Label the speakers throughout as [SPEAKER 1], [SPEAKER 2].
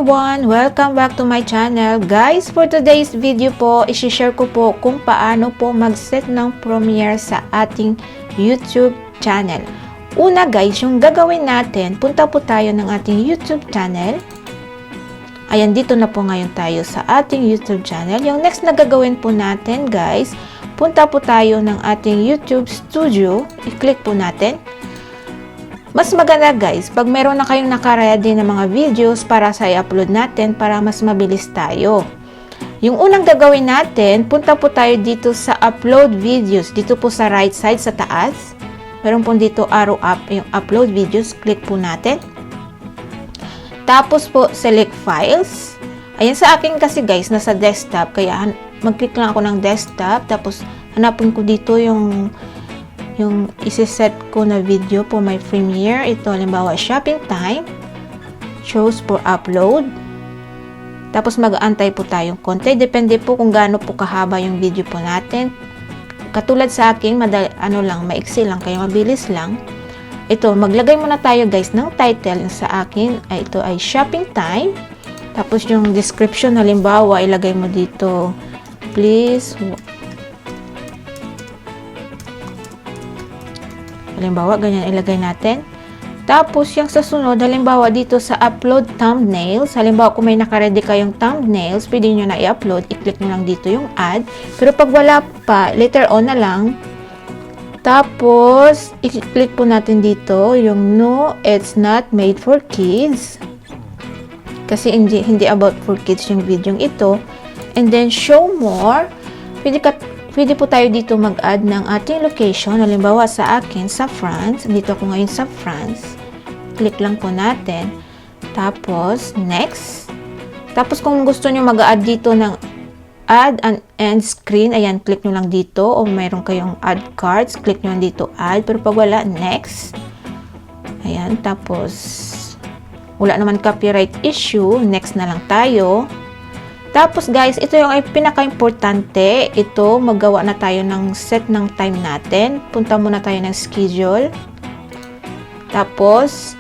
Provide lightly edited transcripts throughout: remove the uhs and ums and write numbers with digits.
[SPEAKER 1] everyone! Welcome back to my channel. Guys, for today's video po, isi-share ko po kung paano po mag-set ng premiere sa ating YouTube channel. Una guys, yung gagawin natin, punta po tayo ng ating YouTube channel. Ayan, dito na po ngayon tayo sa ating YouTube channel. Yung next na gagawin po natin guys, punta po tayo ng ating YouTube Studio. I-click po natin. Mas maganda guys, pag meron na kayong nakaready na mga videos para sa i-upload natin para mas mabilis tayo. Yung unang gagawin natin, punta po tayo dito sa upload videos. Dito po sa right side sa taas. Meron po dito arrow up yung upload videos. Click po natin. Tapos po select files. Ayan sa akin kasi guys, nasa desktop. Kaya mag-click lang ako ng desktop. Tapos hanapin ko dito yung isi-set ko na video po my premiere. Ito, halimbawa, shopping time. Choose for upload. Tapos mag-aantay po tayong konti. Depende po kung gaano po kahaba yung video po natin. Katulad sa akin, maiksi lang, kaya mabilis lang. Ito, maglagay muna tayo guys ng title. Sa akin, ito ay shopping time. Tapos yung description, halimbawa, ilagay mo dito, please. Halimbawa, ganyan ilagay natin. Tapos, yung sa sunod, halimbawa dito sa upload thumbnails. Halimbawa, kung may nakaredy kayong thumbnails, pwede nyo na i-upload. I-click nyo lang dito yung add. Pero pag wala pa, later on na lang. Tapos, i-click po natin dito yung no, it's not made for kids. Kasi hindi about for kids yung video ito. And then, show more. Pwede po tayo dito mag-add ng ating location. Halimbawa sa akin, sa France. Dito ako ngayon sa France. Click lang po natin. Tapos, next. Tapos kung gusto nyo mag-add dito ng add and end screen, ayan, click nyo lang dito. O mayroon kayong add cards, click nyo lang dito add. Pero pag wala, next. Ayan, tapos wala naman copyright issue. Next na lang tayo. Tapos guys, ito yung ay pinaka-importante. Ito, magawa na tayo ng set ng time natin. Punta muna tayo ng schedule. Tapos,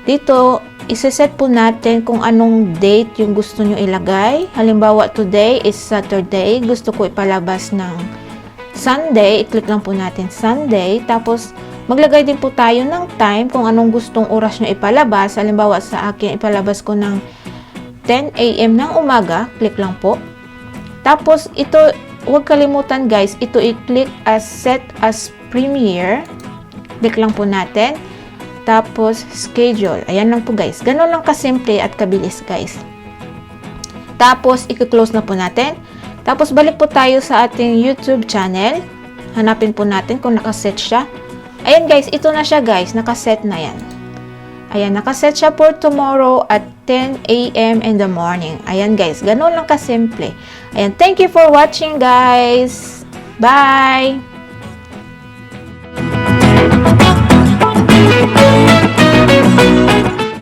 [SPEAKER 1] dito, isa-set po natin kung anong date yung gusto nyo ilagay. Halimbawa, today is Saturday. Gusto ko ipalabas ng Sunday. I-click lang po natin Sunday. Tapos, maglagay din po tayo ng time kung anong gustong oras nyo ipalabas. Halimbawa, sa akin, ipalabas ko ng 10 AM ng umaga, click lang po. Tapos, ito, huwag kalimutan guys, ito i-click as set as premiere. Click lang po natin. Tapos, schedule. Ayan lang po guys. Ganon lang kasimple at kabilis guys. Tapos, i-close na po natin. Tapos, balik po tayo sa ating YouTube channel. Hanapin po natin kung nakaset siya. Ayan guys, ito na siya guys. Nakaset na yan. Ayan, nakaset siya for tomorrow at 10 AM in the morning. Ayan guys, ganun lang kasimple. Ayan, thank you for watching guys. Bye!